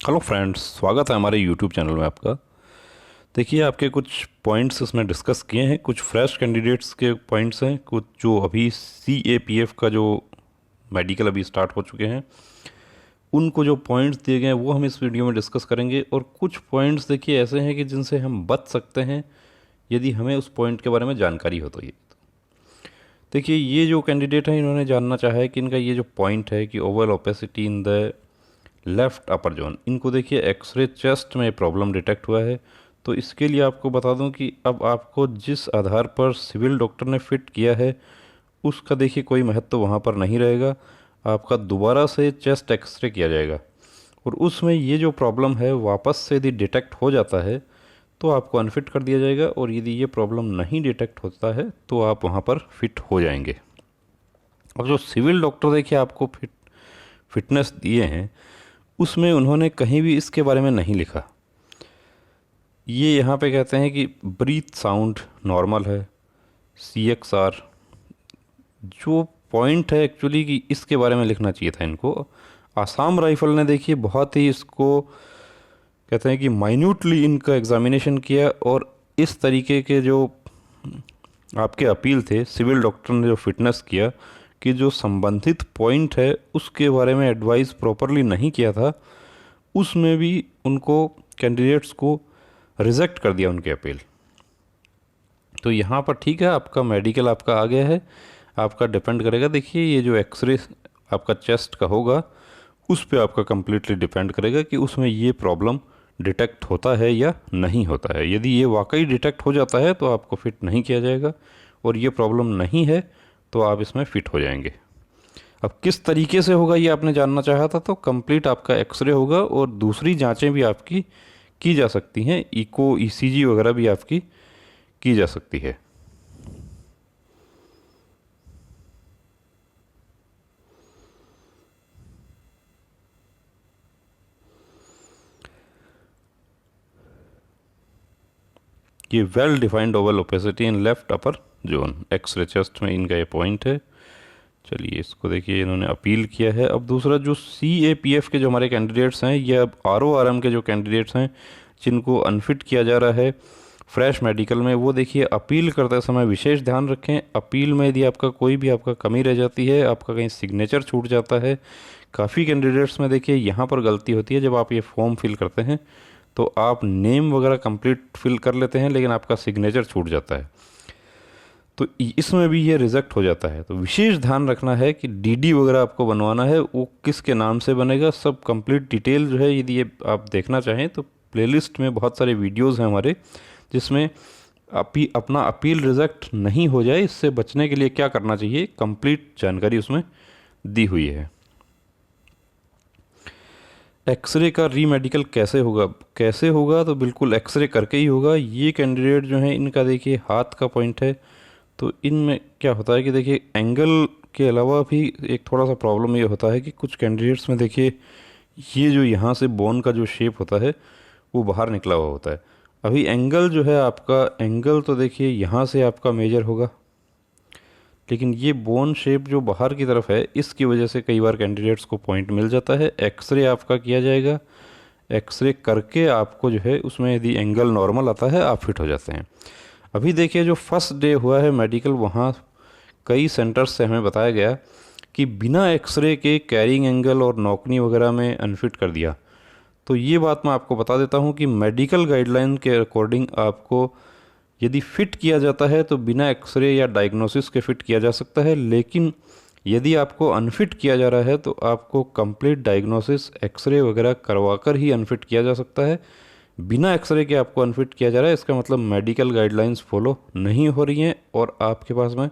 Hello friends, स्वागत है हमारे यूट्यूब चैनल में आपका। देखिए, आपके कुछ पॉइंट्स इसमें डिस्कस किए हैं, कुछ फ्रेश कैंडिडेट्स के पॉइंट्स हैं, कुछ जो अभी CAPF का जो मेडिकल अभी स्टार्ट हो चुके हैं उनको जो पॉइंट्स दिए गए हैं वो हम इस वीडियो में डिस्कस करेंगे। और कुछ पॉइंट्स देखिए ऐसे हैं कि जिनसे हम बच सकते हैं यदि हमें उस पॉइंट के बारे में जानकारी हो। तो ये देखिए, ये जो कैंडिडेट हैं इन्होंने जानना चाहा है कि इनका ये जो पॉइंट है कि Oval opacity in the left upper zone, इनको देखिए एक्सरे चेस्ट में प्रॉब्लम डिटेक्ट हुआ है। तो इसके लिए आपको बता दूं कि अब आपको जिस आधार पर सिविल डॉक्टर ने फिट किया है उसका देखिए कोई महत्व वहाँ पर नहीं रहेगा। आपका दोबारा से चेस्ट एक्सरे किया जाएगा और उसमें ये जो प्रॉब्लम है वापस से यदि डिटेक्ट हो जाता है तो आपको अनफिट कर दिया जाएगा, और यदि ये प्रॉब्लम नहीं डिटेक्ट होता है तो आप वहाँ पर फिट हो जाएंगे। अब जो सिविल डॉक्टर देखिए आपको फिटनेस दिए हैं उसमें उन्होंने कहीं भी इसके बारे में नहीं लिखा। ये यहाँ पे कहते हैं कि ब्रीथ साउंड नॉर्मल है, CXR जो पॉइंट है एक्चुअली कि इसके बारे में लिखना चाहिए था इनको। आसाम राइफल ने देखिए बहुत ही इसको कहते हैं कि माइन्यूटली इनका एग्जामिनेशन किया, और इस तरीके के जो आपके अपील थे सिविल डॉक्टर ने जो फिटनेस किया कि जो संबंधित पॉइंट है उसके बारे में एडवाइस प्रॉपरली नहीं किया था, उसमें भी उनको कैंडिडेट्स को रिजेक्ट कर दिया उनके अपील। तो यहाँ पर ठीक है, आपका मेडिकल आपका आ गया है, आपका डिपेंड करेगा। देखिए, ये जो एक्सरे आपका चेस्ट का होगा उस पे आपका कम्प्लीटली डिपेंड करेगा कि उसमें ये प्रॉब्लम डिटेक्ट होता है या नहीं होता है। यदि ये वाकई डिटेक्ट हो जाता है तो आपको फिट नहीं किया जाएगा, और ये प्रॉब्लम नहीं है तो आप इसमें फिट हो जाएंगे। अब किस तरीके से होगा ये आपने जानना चाहा था, तो कंप्लीट आपका एक्सरे होगा और दूसरी जांचें भी आपकी की जा सकती हैं, इको ECG वगैरह भी आपकी की जा सकती है। ये well defined oval opacity in left upper zone, x ray chest में इनका ये पॉइंट है। चलिए, इसको देखिए इन्होंने अपील किया है। अब दूसरा जो CAPF के जो हमारे कैंडिडेट्स हैं, ये अब RORM के जो कैंडिडेट्स हैं जिनको अनफिट किया जा रहा है फ्रेश मेडिकल में, वो देखिए अपील करते समय विशेष ध्यान रखें। अपील में यदि आपका कोई भी आपका कमी रह जाती है, आपका कहीं सिग्नेचर छूट जाता है, काफ़ी कैंडिडेट्स में देखिए यहाँ पर गलती होती है। जब आप ये फॉर्म फिल करते हैं तो आप नेम वगैरह कंप्लीट फिल कर लेते हैं लेकिन आपका सिग्नेचर छूट जाता है, तो इसमें भी ये रिजेक्ट हो जाता है। तो विशेष ध्यान रखना है कि DD वगैरह आपको बनवाना है वो किसके नाम से बनेगा, सब कंप्लीट डिटेल जो है यदि ये आप देखना चाहें तो प्लेलिस्ट में बहुत सारे वीडियोस हैं हमारे, जिसमें अपना अपील रिजेक्ट नहीं हो जाए इससे बचने के लिए क्या करना चाहिए, कंप्लीट जानकारी उसमें दी हुई है। एक्सरे का रीमेडिकल कैसे होगा, तो बिल्कुल एक्सरे करके ही होगा। ये कैंडिडेट जो है इनका देखिए हाथ का पॉइंट है, तो इनमें क्या होता है कि देखिए एंगल के अलावा भी एक थोड़ा सा प्रॉब्लम ये होता है कि कुछ कैंडिडेट्स में देखिए ये जो यहाँ से बोन का जो शेप होता है वो बाहर निकला हुआ होता है। अभी एंगल जो है आपका, एंगल तो देखिए यहाँ से आपका मेजर होगा, लेकिन ये बोन शेप जो बाहर की तरफ है इसकी वजह से कई बार कैंडिडेट्स को पॉइंट मिल जाता है। एक्सरे आपका किया जाएगा, एक्सरे करके आपको जो है उसमें यदि एंगल नॉर्मल आता है आप फिट हो जाते हैं। अभी देखिए, जो फर्स्ट डे हुआ है मेडिकल, वहाँ कई सेंटर्स से हमें बताया गया कि बिना एक्सरे के कैरिंग एंगल और नौकनी वगैरह में अनफिट कर दिया। तो ये बात मैं आपको बता देता हूँ कि मेडिकल गाइडलाइन के अकॉर्डिंग आपको यदि फिट किया जाता है तो बिना एक्सरे या डायग्नोसिस के फिट किया जा सकता है, लेकिन यदि आपको अनफिट किया जा रहा है तो आपको कंप्लीट डायग्नोसिस एक्सरे वगैरह करवाकर ही अनफिट किया जा सकता है। बिना एक्सरे के आपको अनफिट किया जा रहा है, इसका मतलब मेडिकल गाइडलाइंस फॉलो नहीं हो रही हैं और आपके पास में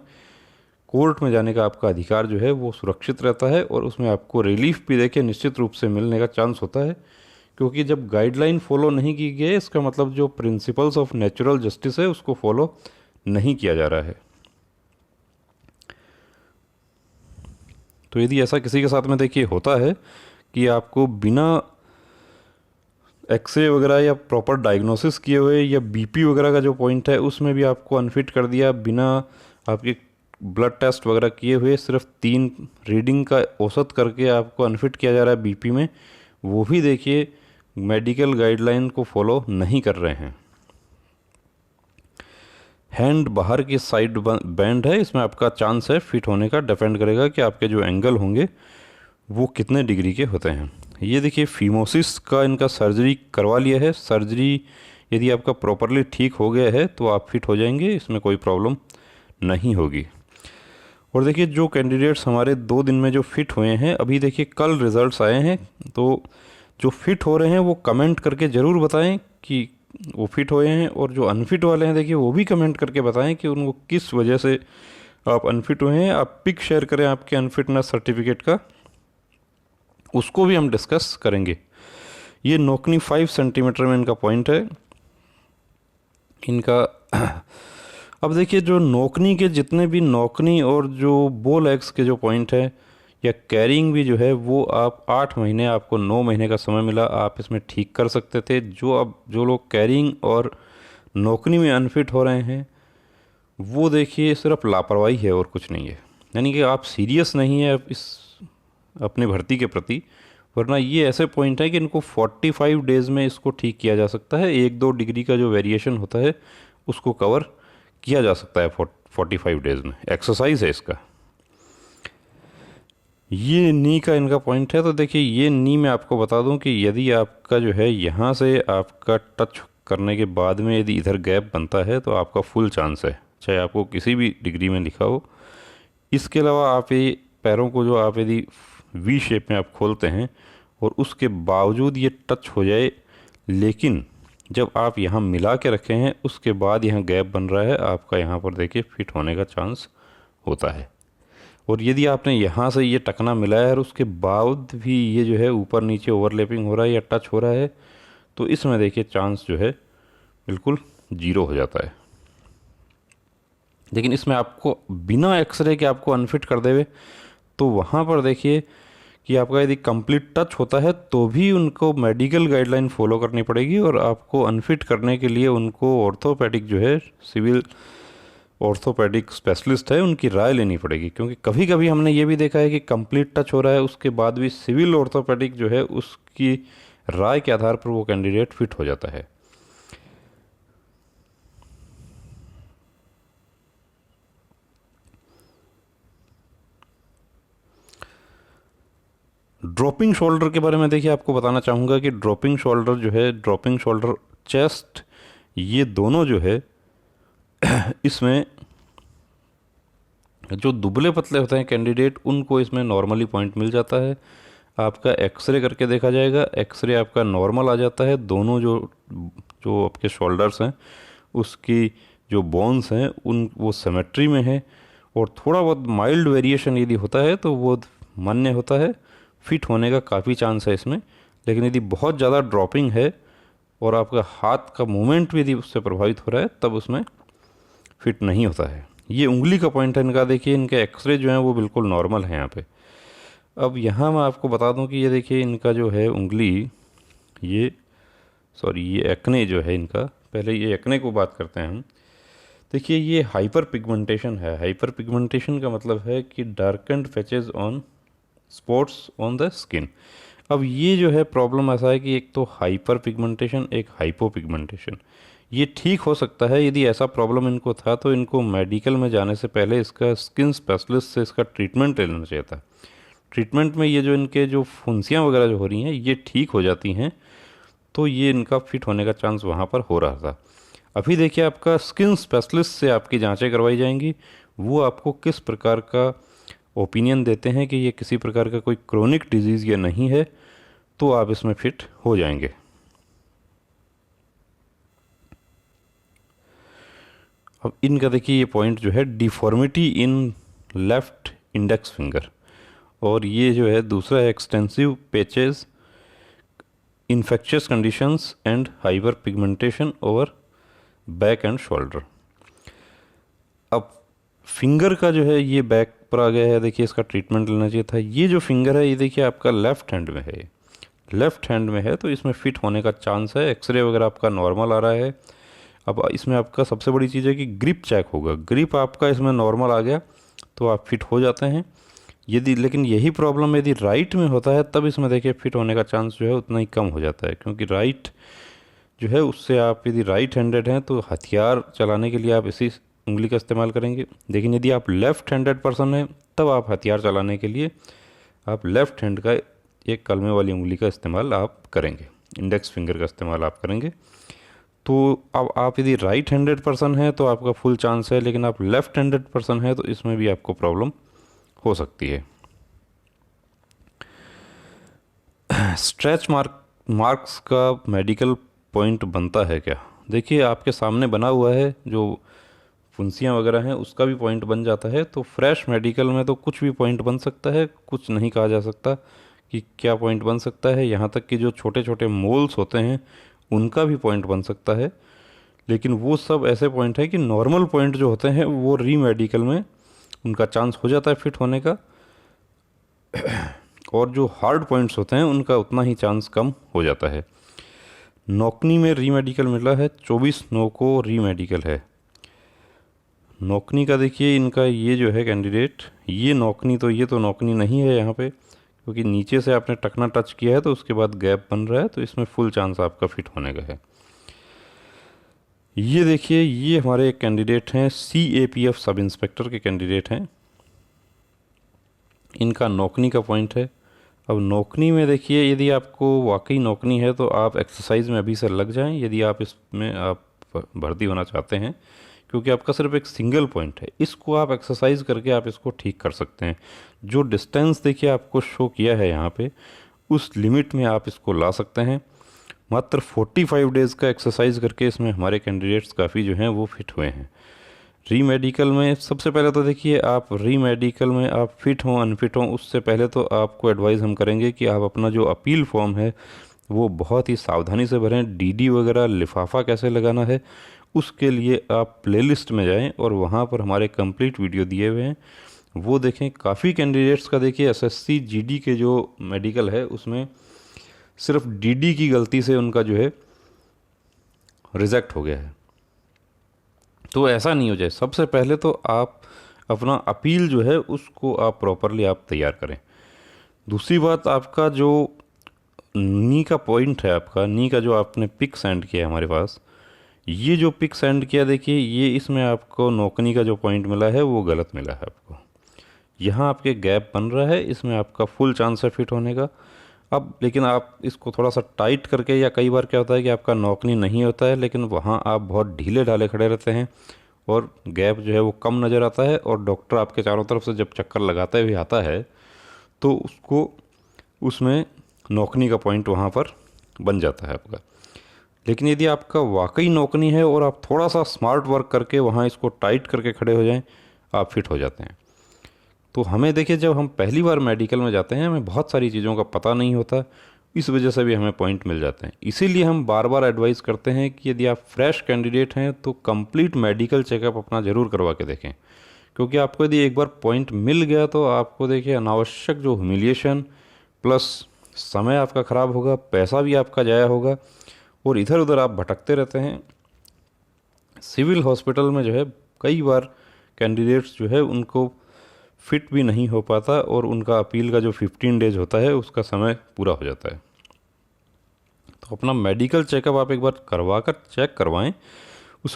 कोर्ट में जाने का आपका अधिकार जो है वो सुरक्षित रहता है, और उसमें आपको रिलीफ भी देखिए निश्चित रूप से मिलने का चांस होता है। क्योंकि जब गाइडलाइन फॉलो नहीं की गई है इसका मतलब जो प्रिंसिपल्स ऑफ नेचुरल जस्टिस है उसको फॉलो नहीं किया जा रहा है। तो यदि ऐसा किसी के साथ में देखिए होता है कि आपको बिना एक्सरे वगैरह या प्रॉपर डायग्नोसिस किए हुए या BP वगैरह का जो पॉइंट है उसमें भी आपको अनफिट कर दिया, बिना आपके ब्लड टेस्ट वगैरह किए हुए सिर्फ 3 रीडिंग का औसत करके आपको अनफिट किया जा रहा है BP में, वो भी देखिए मेडिकल गाइडलाइन को फॉलो नहीं कर रहे हैं। हैंड बाहर की साइड बैंड है, इसमें आपका चांस है फिट होने का, डिपेंड करेगा कि आपके जो एंगल होंगे वो कितने डिग्री के होते हैं। ये देखिए फीमोसिस का इनका सर्जरी करवा लिया है। सर्जरी यदि आपका प्रॉपरली ठीक हो गया है तो आप फिट हो जाएंगे, इसमें कोई प्रॉब्लम नहीं होगी। और देखिए जो कैंडिडेट्स हमारे 2 दिन में जो फिट हुए हैं, अभी देखिए कल रिजल्ट्स आए हैं, तो जो फिट हो रहे हैं वो कमेंट करके ज़रूर बताएं कि वो फिट हुए हैं, और जो अनफिट वाले हैं देखिए वो भी कमेंट करके बताएं कि उनको किस वजह से आप अनफिट हुए हैं। आप पिक शेयर करें आपके अनफिटनेस सर्टिफिकेट का, उसको भी हम डिस्कस करेंगे। ये नोकनी 5 सेंटीमीटर में इनका पॉइंट है इनका। अब देखिए जो नोकनी के जितने भी नोकनी और जो बो लेग्स के जो पॉइंट है या कैरिंग भी जो है, वो आप 8 महीने, आपको 9 महीने का समय मिला, आप इसमें ठीक कर सकते थे। जो लोग कैरिंग और नोकनी में अनफिट हो रहे हैं वो देखिए सिर्फ लापरवाही है और कुछ नहीं है, यानी कि आप सीरियस नहीं है इस अपनी भर्ती के प्रति। वरना ये ऐसे पॉइंट है कि इनको 45 डेज़ में इसको ठीक किया जा सकता है। 1-2 डिग्री का जो वेरिएशन होता है उसको कवर किया जा सकता है 45 डेज़ में। एक्सरसाइज है इसका। ये नी का इनका पॉइंट है, तो देखिए ये नी में आपको बता दूं कि यदि आपका जो है यहाँ से आपका टच करने के बाद में यदि इधर गैप बनता है तो आपका फुल चांस है, चाहे आपको किसी भी डिग्री में लिखा हो। इसके अलावा आप ये पैरों को जो आप यदि वी शेप में आप खोलते हैं और उसके बावजूद ये टच हो जाए, लेकिन जब आप यहाँ मिला के रखे हैं उसके बाद यहाँ गैप बन रहा है, आपका यहाँ पर देखिए फिट होने का चांस होता है। और यदि आपने यहाँ से ये टकना मिलाया है और उसके बाद भी ये जो है ऊपर नीचे ओवरलैपिंग हो रहा है या टच हो रहा है, तो इसमें देखिए चांस जो है बिल्कुल 0 हो जाता है। लेकिन इसमें आपको बिना एक्सरे के आपको अनफिट कर देवे, तो वहाँ पर देखिए कि आपका यदि कंप्लीट टच होता है तो भी उनको मेडिकल गाइडलाइन फॉलो करनी पड़ेगी, और आपको अनफिट करने के लिए उनको ऑर्थोपेडिक जो है, सिविल ऑर्थोपेडिक स्पेशलिस्ट है, उनकी राय लेनी पड़ेगी। क्योंकि कभी कभी हमने ये भी देखा है कि कंप्लीट टच हो रहा है उसके बाद भी सिविल ऑर्थोपेडिक जो है उसकी राय के आधार पर वो कैंडिडेट फिट हो जाता है। ड्रॉपिंग शोल्डर के बारे में देखिए आपको बताना चाहूँगा कि ड्रॉपिंग शोल्डर जो है, ड्रॉपिंग शोल्डर चेस्ट, ये दोनों जो है इसमें जो दुबले पतले होते हैं कैंडिडेट उनको इसमें नॉर्मली पॉइंट मिल जाता है। आपका एक्सरे करके देखा जाएगा, एक्सरे आपका नॉर्मल आ जाता है। दोनों जो जो आपके शोल्डर्स हैं उसकी जो बोन्स हैं वो सिमेट्री में है, और थोड़ा बहुत माइल्ड वेरिएशन यदि होता है तो वो मान्य होता है, फिट होने का काफ़ी चांस है इसमें। लेकिन यदि बहुत ज़्यादा ड्रॉपिंग है और आपका हाथ का मूवमेंट भी यदि उससे प्रभावित हो रहा है तब उसमें फिट नहीं होता है। ये उंगली का पॉइंट है इनका, देखिए इनके एक्सरे जो हैं वो बिल्कुल नॉर्मल है यहाँ पे। अब यहाँ मैं आपको बता दूँ कि ये देखिए इनका जो है उंगली, ये एक्ने जो है इनका, पहले ये एक्ने को बात करते हैं हम। देखिए ये हाइपर पिगमेंटेशन है। हाइपर पिगमेंटेशन का मतलब है कि darkened patches on spots on the skin. अब ये जो है प्रॉब्लम ऐसा है कि एक तो हाइपर पिगमेंटेशन, एक हाइपो पिगमेंटेशन। ये ठीक हो सकता है, यदि ऐसा प्रॉब्लम इनको था तो इनको मेडिकल में जाने से पहले इसका स्किन स्पेशलिस्ट से इसका ट्रीटमेंट ले लेना चाहिए था। ट्रीटमेंट में ये जो इनके जो फुंसियाँ वगैरह जो हो रही हैं ये ठीक हो जाती हैं, तो ये इनका फिट होने का चांस वहाँ पर हो रहा था। अभी देखिए आपका स्किन स्पेशलिस्ट से आपकी जांचें करवाई जाएंगी, वो आपको किस प्रकार का ओपिनियन देते हैं कि ये किसी प्रकार का कोई क्रोनिक डिजीज़ या नहीं है, तो आप इसमें फिट हो जाएंगे। अब इनका देखिए ये पॉइंट जो है deformity in left index finger, और ये जो है दूसरा है extensive patches, infectious conditions and hyper pigmentation over back and shoulder. अब फिंगर का जो है ये बैक पर आ गया है, देखिए इसका ट्रीटमेंट लेना चाहिए था। ये जो फिंगर है ये देखिए आपका लेफ़्ट हैंड में है, लेफ़्ट हैंड में है, तो इसमें फिट होने का चांस है। एक्सरे वगैरह आपका नॉर्मल आ रहा है। अब इसमें आपका सबसे बड़ी चीज़ है कि ग्रिप चेक होगा। ग्रिप आपका इसमें नॉर्मल आ गया तो आप फिट हो जाते हैं। यदि लेकिन यही प्रॉब्लम यदि राइट में होता है तब इसमें देखिए फिट होने का चांस जो है उतना ही कम हो जाता है, क्योंकि राइट जो है उससे आप यदि राइट हैंडेड हैं तो हथियार चलाने के लिए आप इसी उंगली का इस्तेमाल करेंगे। लेकिन यदि आप लेफ़्ट हैंडेड पर्सन हैं तब आप हथियार चलाने के लिए आप लेफ़्ट हैंड का एक कलमे वाली उंगली का इस्तेमाल आप करेंगे, इंडेक्स फिंगर का इस्तेमाल आप करेंगे। तो अब आप यदि राइट हैंडेड पर्सन हैं तो आपका फुल चांस है, लेकिन आप लेफ़्ट हैंडेड पर्सन हैं तो इसमें भी आपको प्रॉब्लम हो सकती है। स्ट्रेच मार्क्स का मेडिकल पॉइंट बनता है क्या? देखिए आपके सामने बना हुआ है, जो फुंसियाँ वगैरह हैं उसका भी पॉइंट बन जाता है। तो फ्रेश मेडिकल में तो कुछ भी पॉइंट बन सकता है, कुछ नहीं कहा जा सकता कि क्या पॉइंट बन सकता है। यहाँ तक कि जो छोटे छोटे मोल्स होते हैं उनका भी पॉइंट बन सकता है, लेकिन वो सब ऐसे पॉइंट है कि नॉर्मल पॉइंट जो होते हैं वो री मेडिकल में उनका चांस हो जाता है फिट होने का, और जो हार्ड पॉइंट्स होते हैं उनका उतना ही चांस कम हो जाता है। नौकनी में री मेडिकल मिला है, 24 नौ को री मेडिकल है। नौकनी का देखिए इनका ये जो है कैंडिडेट, ये नौकनी तो ये तो नौकनी नहीं है यहाँ पे, क्योंकि नीचे से आपने टकना टच किया है तो उसके बाद गैप बन रहा है, तो इसमें फुल चांस आपका फिट होने का है। ये देखिए ये हमारे एक कैंडिडेट हैं, CAPF सब इंस्पेक्टर के कैंडिडेट हैं, इनका नौकनी का पॉइंट है। अब नौकनी में देखिए यदि आपको वाकई नौकनी है तो आप एक्सरसाइज में अभी से लग जाएं, यदि आप इसमें आप भर्ती होना चाहते हैं, क्योंकि आपका सिर्फ एक सिंगल पॉइंट है, इसको आप एक्सरसाइज करके आप इसको ठीक कर सकते हैं। जो डिस्टेंस देखिए आपको शो किया है यहाँ पे, उस लिमिट में आप इसको ला सकते हैं। मात्र 45 डेज़ का एक्सरसाइज करके इसमें हमारे कैंडिडेट्स काफ़ी जो हैं वो फिट हुए हैं। री मेडिकल में सबसे पहले तो देखिए आप री मेडिकल में आप फिट हों अनफिट हों, उससे पहले तो आपको एडवाइस हम करेंगे कि आप अपना जो अपील फॉर्म है वो बहुत ही सावधानी से भरें। DD वगैरह लिफाफा कैसे लगाना है उसके लिए आप प्लेलिस्ट में जाएं और वहाँ पर हमारे कंप्लीट वीडियो दिए हुए हैं, वो देखें। काफ़ी कैंडिडेट्स का देखिए SSC GD के जो मेडिकल है उसमें सिर्फ DD की गलती से उनका जो है रिजेक्ट हो गया है। तो ऐसा नहीं हो जाए, सबसे पहले तो आप अपना अपील जो है उसको आप प्रॉपरली आप तैयार करें। दूसरी बात, आपका जो नी का पॉइंट है, आपका नी का जो आपने पिक सेंड किया है हमारे पास, ये जो पिक सेंड किया देखिए ये इसमें आपको नौकनी का जो पॉइंट मिला है वो गलत मिला है आपको। यहाँ आपके गैप बन रहा है, इसमें आपका फुल चांस है फिट होने का। अब लेकिन आप इसको थोड़ा सा टाइट करके, या कई बार क्या होता है कि आपका नौकनी नहीं होता है लेकिन वहाँ आप बहुत ढीले ढाले खड़े रहते हैं और गैप जो है वो कम नज़र आता है, और डॉक्टर आपके चारों तरफ से जब चक्कर लगाते हुए आता है तो उसको उसमें नौकनी का पॉइंट वहाँ पर बन जाता है आपका। लेकिन यदि आपका वाकई नौकनी है और आप थोड़ा सा स्मार्ट वर्क करके वहाँ इसको टाइट करके खड़े हो जाएं, आप फिट हो जाते हैं। तो हमें देखिए जब हम पहली बार मेडिकल में जाते हैं हमें बहुत सारी चीज़ों का पता नहीं होता, इस वजह से भी हमें पॉइंट मिल जाते हैं। इसीलिए हम बार बार एडवाइस करते हैं कि यदि आप फ्रेश कैंडिडेट हैं तो कंप्लीट मेडिकल चेकअप अपना ज़रूर करवा के देखें, क्योंकि आपको यदि एक बार पॉइंट मिल गया तो आपको देखिए अनावश्यक जो ह्यूमिलिएशन प्लस समय आपका ख़राब होगा, पैसा भी आपका जाया होगा और इधर उधर आप भटकते रहते हैं। सिविल हॉस्पिटल में जो है कई बार कैंडिडेट्स जो है उनको फिट भी नहीं हो पाता और उनका अपील का जो 15 डेज होता है उसका समय पूरा हो जाता है। तो अपना मेडिकल चेकअप आप एक बार करवा कर चेक करवाएं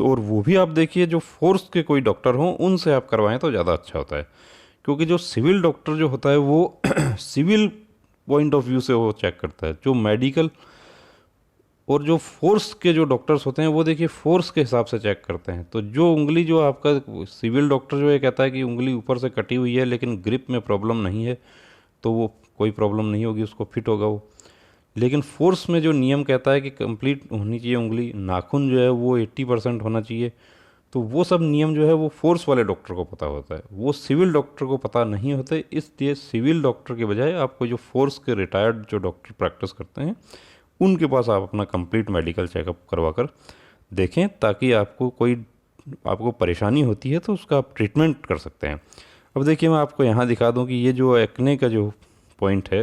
और वो भी आप देखिए जो फोर्स के कोई डॉक्टर हों उनसे आप करवाएं तो ज़्यादा अच्छा होता है, क्योंकि जो सिविल डॉक्टर जो होता है वो सिविल पॉइंट ऑफ व्यू से वो चेक करता है, जो मेडिकल और जो फोर्स के जो डॉक्टर्स होते हैं वो देखिए फोर्स के हिसाब से चेक करते हैं। तो जो उंगली जो आपका सिविल डॉक्टर जो है कहता है कि उंगली ऊपर से कटी हुई है लेकिन ग्रिप में प्रॉब्लम नहीं है, तो वो कोई प्रॉब्लम नहीं होगी, उसको फिट होगा वो। लेकिन फोर्स में जो नियम कहता है कि कंप्लीट होनी चाहिए उंगली, नाखून जो है वो 80% होना चाहिए, तो वो सब नियम जो है वो फोर्स वाले डॉक्टर को पता होता है, वो सिविल डॉक्टर को पता नहीं होते। इसलिए सिविल डॉक्टर के बजाय आपको जो फोर्स के रिटायर्ड जो डॉक्टर प्रैक्टिस करते हैं उनके पास आप अपना कंप्लीट मेडिकल चेकअप करवा कर देखें, ताकि आपको परेशानी होती है तो उसका आप ट्रीटमेंट कर सकते हैं। अब देखिए मैं आपको यहाँ दिखा दूँ कि ये जो एक्ने का जो पॉइंट है,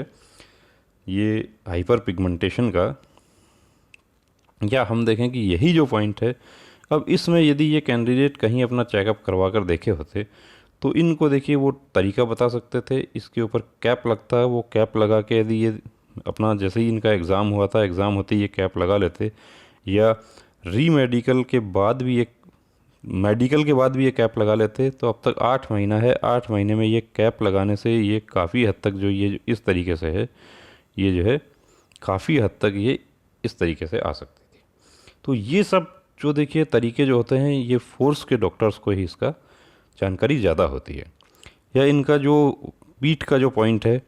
ये हाइपर पिगमेंटेशन का, या हम देखें कि यही जो पॉइंट है, अब इसमें यदि ये कैंडिडेट कहीं अपना चेकअप करवा कर देखे होते तो इनको देखिए वो तरीका बता सकते थे। इसके ऊपर कैप लगता है, वो कैप लगा के यदि ये अपना जैसे ही इनका एग्ज़ाम हुआ था, एग्ज़ाम होते ही ये कैप लगा लेते, या री मेडिकल के बाद भी एक मेडिकल के बाद भी ये कैप लगा लेते, तो अब तक 8 महीना है, 8 महीने में ये कैप लगाने से ये काफ़ी हद तक जो ये इस तरीके से है, ये जो है काफ़ी हद तक ये इस तरीके से आ सकती थी। तो ये सब जो देखिए तरीके जो होते हैं, ये फोर्स के डॉक्टर्स को ही इसका जानकारी ज़्यादा होती है। या इनका जो पीठ का जो पॉइंट है,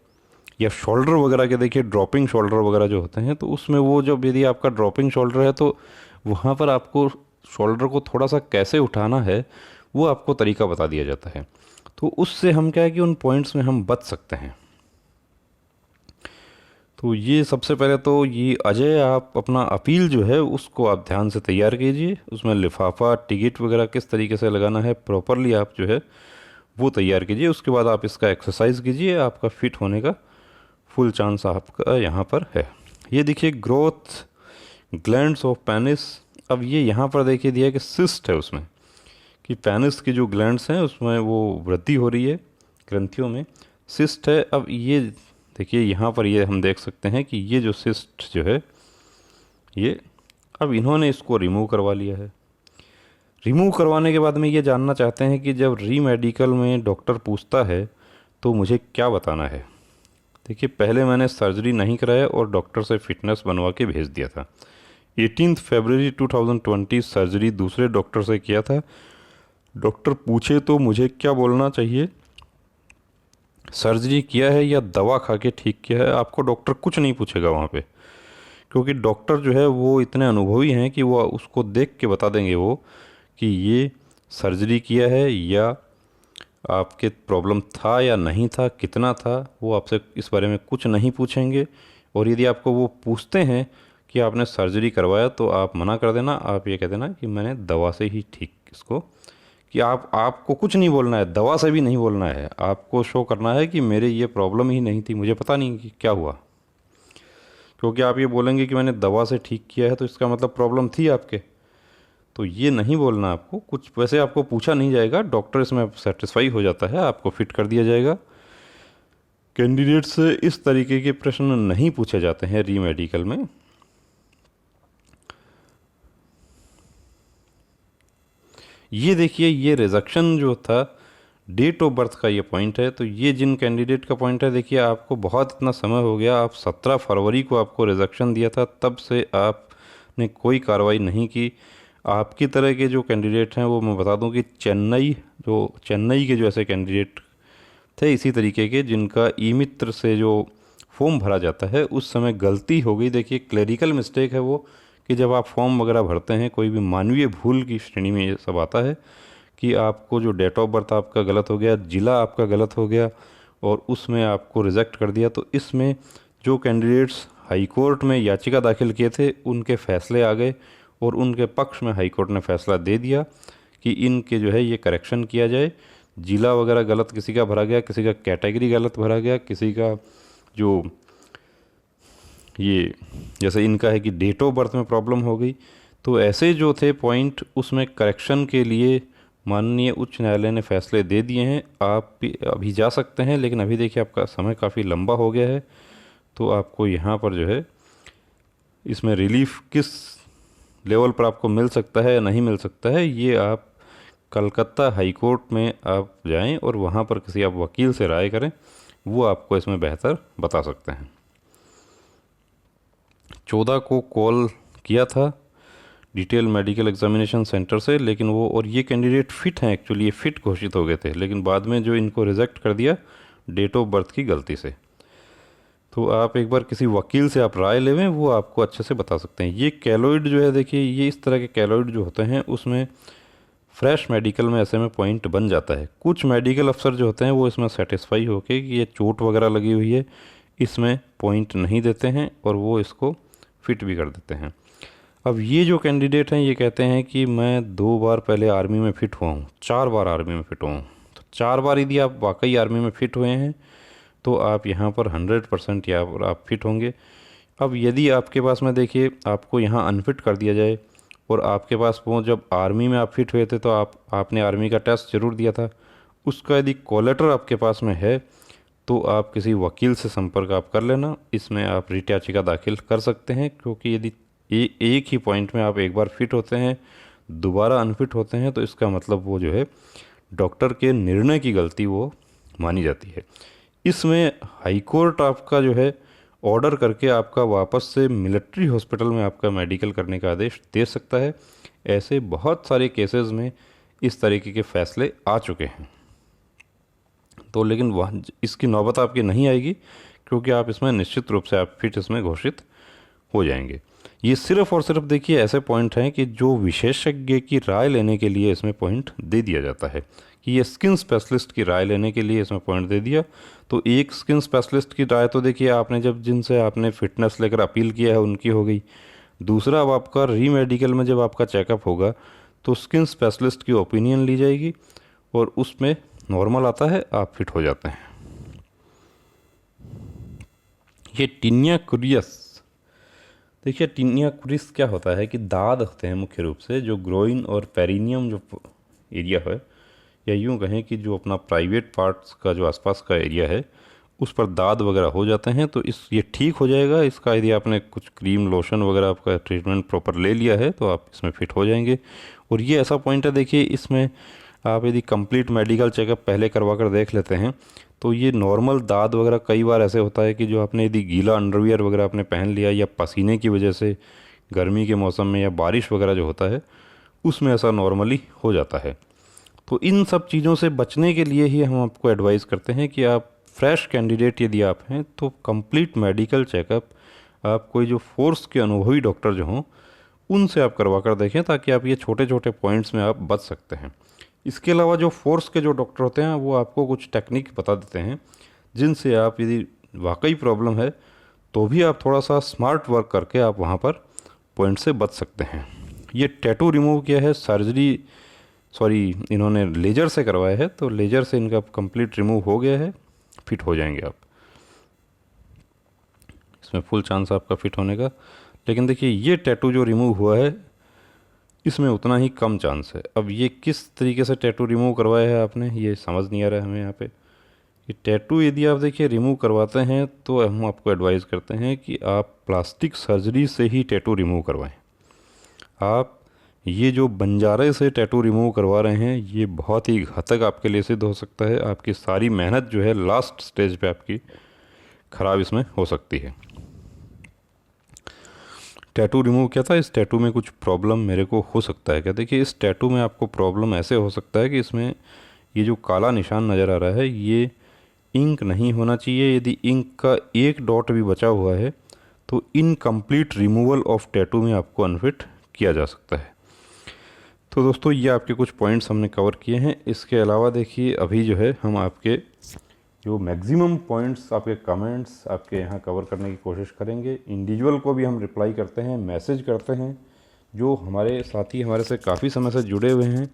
या शोल्डर वगैरह के देखिए ड्रॉपिंग शोल्डर वगैरह जो होते हैं, तो उसमें वो जब यदि आपका ड्रॉपिंग शोल्डर है तो वहाँ पर आपको शोल्डर को थोड़ा सा कैसे उठाना है वो आपको तरीका बता दिया जाता है। तो उससे हम क्या है कि उन पॉइंट्स में हम बच सकते हैं। तो ये सबसे पहले तो ये अजय, आप अपना अपील जो है उसको आप ध्यान से तैयार कीजिए। उसमें लिफाफा टिकट वगैरह किस तरीके से लगाना है प्रॉपरली आप जो है वो तैयार कीजिए। उसके बाद आप इसका एक्सरसाइज कीजिए, आपका फिट होने का फुल चांस आपका यहाँ पर है। ये देखिए ग्रोथ ग्लैंड्स ऑफ पेनिस। अब ये यहाँ पर देखिए दिया है कि सिस्ट है उसमें, कि पेनिस की जो ग्लैंड्स हैं उसमें वो वृद्धि हो रही है, ग्रंथियों में सिस्ट है। अब ये देखिए यहाँ पर ये हम देख सकते हैं कि ये जो सिस्ट जो है ये अब इन्होंने इसको रिमूव करवा लिया है। रिमूव करवाने के बाद में ये जानना चाहते हैं कि जब री मेडिकल में डॉक्टर पूछता है तो मुझे क्या बताना है। देखिए पहले मैंने सर्जरी नहीं कराया और डॉक्टर से फिटनेस बनवा के भेज दिया था। 18 फरवरी 2020 सर्जरी दूसरे डॉक्टर से किया था। डॉक्टर पूछे तो मुझे क्या बोलना चाहिए, सर्जरी किया है या दवा खा के ठीक किया है। आपको डॉक्टर कुछ नहीं पूछेगा वहाँ पे, क्योंकि डॉक्टर जो है वो इतने अनुभवी हैं कि वो उसको देख के बता देंगे वो कि ये सर्जरी किया है या आपके प्रॉब्लम था या नहीं था, कितना था। वो आपसे इस बारे में कुछ नहीं पूछेंगे। और यदि आपको वो पूछते हैं कि आपने सर्जरी करवाया तो आप मना कर देना, आप ये कह देना कि मैंने दवा से ही ठीक इसको, कि आपको कुछ नहीं बोलना है, दवा से भी नहीं बोलना है। आपको शो करना है कि मेरे ये प्रॉब्लम ही नहीं थी, मुझे पता नहीं कि क्या हुआ। क्योंकि आप ये बोलेंगे कि मैंने दवा से ठीक किया है तो इसका मतलब प्रॉब्लम थी आपके, तो ये नहीं बोलना आपको कुछ। वैसे आपको पूछा नहीं जाएगा, डॉक्टर इसमें सेटिस्फाई हो जाता है, आपको फिट कर दिया जाएगा। कैंडिडेट से इस तरीके के प्रश्न नहीं पूछे जाते हैं री मेडिकल में। ये देखिए ये रिजेक्शन जो था डेट ऑफ बर्थ का ये पॉइंट है। तो ये जिन कैंडिडेट का पॉइंट है, देखिए आपको बहुत इतना समय हो गया, आप 17 फरवरी को आपको रिजेक्शन दिया था, तब से आपने कोई कार्रवाई नहीं की। आपकी तरह के जो कैंडिडेट हैं वो मैं बता दूं कि चेन्नई के जो ऐसे कैंडिडेट थे इसी तरीके के, जिनका ई मित्र से जो फॉर्म भरा जाता है उस समय गलती हो गई। देखिए क्लेरिकल मिस्टेक है वो, कि जब आप फॉर्म वगैरह भरते हैं कोई भी मानवीय भूल की श्रेणी में ये सब आता है कि आपको जो डेट ऑफ बर्थ आपका गलत हो गया, जिला आपका गलत हो गया और उसमें आपको रिजेक्ट कर दिया। तो इसमें जो कैंडिडेट्स हाई कोर्ट में याचिका दाखिल किए थे उनके फैसले आ गए और उनके पक्ष में हाई कोर्ट ने फैसला दे दिया कि इनके जो है ये करेक्शन किया जाए। जिला वगैरह गलत किसी का भरा गया, किसी का कैटेगरी गलत भरा गया, किसी का जो ये जैसे इनका है कि डेट ऑफ बर्थ में प्रॉब्लम हो गई। तो ऐसे जो थे पॉइंट उसमें करेक्शन के लिए माननीय उच्च न्यायालय ने फैसले दे दिए हैं। आप भी अभी जा सकते हैं, लेकिन अभी देखिए आपका समय काफ़ी लंबा हो गया है, तो आपको यहाँ पर जो है इसमें रिलीफ किस लेवल पर आपको मिल सकता है या नहीं मिल सकता है, ये आप कलकत्ता हाई कोर्ट में आप जाएं और वहाँ पर किसी आप वकील से राय करें, वो आपको इसमें बेहतर बता सकते हैं। 14 को कॉल किया था डिटेल मेडिकल एग्जामिनेशन सेंटर से, लेकिन वो और ये कैंडिडेट फिट हैं, एक्चुअली ये फिट घोषित हो गए थे, लेकिन बाद में जो इनको रिजेक्ट कर दिया डेट ऑफ बर्थ की गलती से। तो आप एक बार किसी वकील से आप राय लेवें, वो आपको अच्छे से बता सकते हैं। ये कैलोइड जो है देखिए, ये इस तरह के कैलोइड जो होते हैं उसमें फ्रेश मेडिकल में ऐसे में पॉइंट बन जाता है। कुछ मेडिकल अफसर जो होते हैं वो इसमें सेटिस्फाई होके कि ये चोट वगैरह लगी हुई है, इसमें पॉइंट नहीं देते हैं और वो इसको फिट भी कर देते हैं। अब ये जो कैंडिडेट हैं ये कहते हैं कि मैं 2 बार पहले आर्मी में फ़िट हुआ हूँ, 4 बार आर्मी में फ़िट हुआ हूँ। तो 4 बार यदि आप वाकई आर्मी में फ़िट हुए हैं तो आप यहाँ पर 100% यहाँ पर आप फिट होंगे। अब यदि आपके पास में देखिए आपको यहाँ अनफिट कर दिया जाए और आपके पास वो जब आर्मी में आप फिट हुए थे तो आपने आर्मी का टेस्ट ज़रूर दिया था उसका यदि कॉल लेटर आपके पास में है तो आप किसी वकील से संपर्क आप कर लेना। इसमें आप रिट याचिका दाखिल कर सकते हैं, क्योंकि यदि एक ही पॉइंट में आप एक बार फिट होते हैं, दोबारा अनफिट होते हैं, तो इसका मतलब वो जो है डॉक्टर के निर्णय की गलती वो मानी जाती है। इसमें हाई कोर्ट आपका जो है ऑर्डर करके आपका वापस से मिलिट्री हॉस्पिटल में आपका मेडिकल करने का आदेश दे सकता है। ऐसे बहुत सारे केसेस में इस तरीके के फैसले आ चुके हैं। तो लेकिन वह इसकी नौबत आपकी नहीं आएगी, क्योंकि आप इसमें निश्चित रूप से आप फिट इसमें घोषित हो जाएंगे। ये सिर्फ और सिर्फ देखिए ऐसे पॉइंट हैं कि जो विशेषज्ञ की राय लेने के लिए इसमें पॉइंट दे दिया जाता है, कि ये स्किन स्पेशलिस्ट की राय लेने के लिए इसमें पॉइंट दे दिया। तो एक स्किन स्पेशलिस्ट की राय तो देखिए आपने जब जिनसे आपने फिटनेस लेकर अपील किया है उनकी हो गई। दूसरा, अब आपका री मेडिकल में जब आपका चेकअप होगा तो स्किन स्पेशलिस्ट की ओपिनियन ली जाएगी और उसमें नॉर्मल आता है, आप फिट हो जाते हैं। ये टीनिया कुरियस, देखिए टीनिया कुरियस क्या होता है कि दाद होते हैं मुख्य रूप से, जो ग्रोइन और पेरिनियम जो एरिया है, या यूँ कहें कि जो अपना प्राइवेट पार्ट्स का जो आसपास का एरिया है उस पर दाद वगैरह हो जाते हैं, तो ये ठीक हो जाएगा। इसका यदि आपने कुछ क्रीम लोशन वगैरह आपका ट्रीटमेंट प्रॉपर ले लिया है तो आप इसमें फिट हो जाएंगे। और ये ऐसा पॉइंट है, देखिए इसमें आप यदि कंप्लीट मेडिकल चेकअप पहले करवा कर देख लेते हैं तो ये नॉर्मल दाद वगैरह, कई बार ऐसे होता है कि जो आपने यदि गीला अंडरवियर वगैरह आपने पहन लिया या पसीने की वजह से गर्मी के मौसम में या बारिश वगैरह जो होता है उसमें ऐसा नॉर्मली हो जाता है। तो इन सब चीज़ों से बचने के लिए ही हम आपको एडवाइस करते हैं कि आप फ्रेश कैंडिडेट यदि आप हैं तो कंप्लीट मेडिकल चेकअप आप कोई जो फोर्स के अनुभवी डॉक्टर जो हों उनसे आप करवा कर देखें, ताकि आप ये छोटे छोटे पॉइंट्स में आप बच सकते हैं। इसके अलावा जो फोर्स के जो डॉक्टर होते हैं वो आपको कुछ टेक्निक बता देते हैं, जिनसे आप यदि वाकई प्रॉब्लम है तो भी आप थोड़ा सा स्मार्ट वर्क करके आप वहाँ पर पॉइंट से बच सकते हैं। ये टैटू रिमूव किया है इन्होंने लेज़र से करवाया है, तो लेज़र से इनका कंप्लीट रिमूव हो गया है, फिट हो जाएंगे आप। इसमें फुल चांस आपका फिट होने का। लेकिन देखिए ये टैटू जो रिमूव हुआ है इसमें उतना ही कम चांस है। अब ये किस तरीके से टैटू रिमूव करवाया है आपने, ये समझ नहीं आ रहा है हमें यहाँ पे। ये टैटू यदि आप देखिए रिमूव करवाते हैं तो हम आपको एडवाइस करते हैं कि आप प्लास्टिक सर्जरी से ही टैटू रिमूव करवाएं। आप ये जो बंजारे से टैटू रिमूव करवा रहे हैं ये बहुत ही घातक आपके लिए सिद्ध हो सकता है। आपकी सारी मेहनत जो है लास्ट स्टेज पे आपकी ख़राब इसमें हो सकती है। टैटू रिमूव किया था, इस टैटू में कुछ प्रॉब्लम मेरे को हो सकता है क्या? देखिए इस टैटू में आपको प्रॉब्लम ऐसे हो सकता है कि इसमें ये जो काला निशान नज़र आ रहा है ये इंक नहीं होना चाहिए। यदि इंक का एक डॉट भी बचा हुआ है तो इनकम्प्लीट रिमूवल ऑफ टैटू में आपको अनफिट किया जा सकता है। तो दोस्तों ये आपके कुछ पॉइंट्स हमने कवर किए हैं। इसके अलावा देखिए अभी जो है हम आपके जो मैक्सिमम पॉइंट्स आपके कमेंट्स आपके यहाँ कवर करने की कोशिश करेंगे। इंडिविजुअल को भी हम रिप्लाई करते हैं, मैसेज करते हैं। जो हमारे साथी हमारे से काफ़ी समय से जुड़े हुए हैं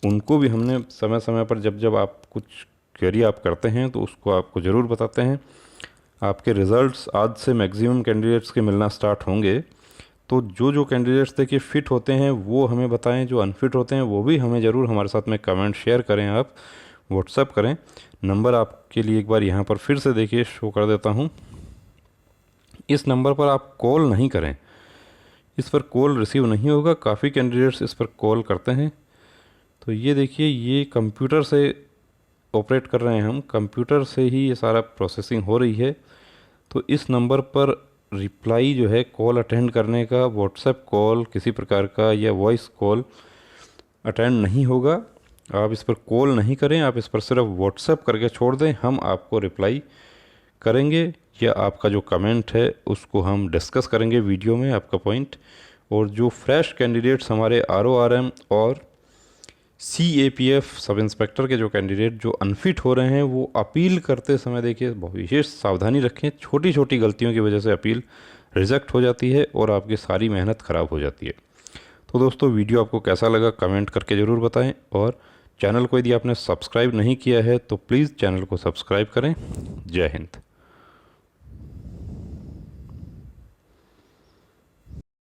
उनको भी हमने समय समय पर जब जब आप कुछ क्वेरी आप करते हैं तो उसको आपको ज़रूर बताते हैं। आपके रिज़ल्ट्स आज से मैक्सिमम कैंडिडेट्स के मिलना स्टार्ट होंगे, तो जो कैंडिडेट्स देखिए फ़िट होते हैं वो हमें बताएं, जो अनफिट होते हैं वो भी हमें ज़रूर हमारे साथ में कमेंट शेयर करें, आप व्हाट्सएप करें। नंबर आपके लिए एक बार यहाँ पर फिर से देखिए शो कर देता हूँ। इस नंबर पर आप कॉल नहीं करें, इस पर कॉल रिसीव नहीं होगा। काफ़ी कैंडिडेट्स इस पर कॉल करते हैं। तो ये देखिए ये कंप्यूटर से ऑपरेट कर रहे हैं हम, कंप्यूटर से ही ये सारा प्रोसेसिंग हो रही है। तो इस नंबर पर रिप्लाई जो है कॉल अटेंड करने का, व्हाट्सएप कॉल किसी प्रकार का या वॉइस कॉल अटेंड नहीं होगा। आप इस पर कॉल नहीं करें, आप इस पर सिर्फ व्हाट्सएप करके छोड़ दें, हम आपको रिप्लाई करेंगे या आपका जो कमेंट है उसको हम डिस्कस करेंगे वीडियो में, आपका पॉइंट। और जो फ्रेश कैंडिडेट्स हमारे RORM और CAPF सब इंस्पेक्टर के जो कैंडिडेट जो अनफिट हो रहे हैं वो अपील करते समय देखिए बहुत विशेष सावधानी रखें। छोटी छोटी गलतियों की वजह से अपील रिजेक्ट हो जाती है और आपकी सारी मेहनत ख़राब हो जाती है। तो दोस्तों वीडियो आपको कैसा लगा कमेंट करके ज़रूर बताएं, और चैनल को यदि आपने सब्सक्राइब नहीं किया है तो प्लीज़ चैनल को सब्सक्राइब करें। जय हिंद।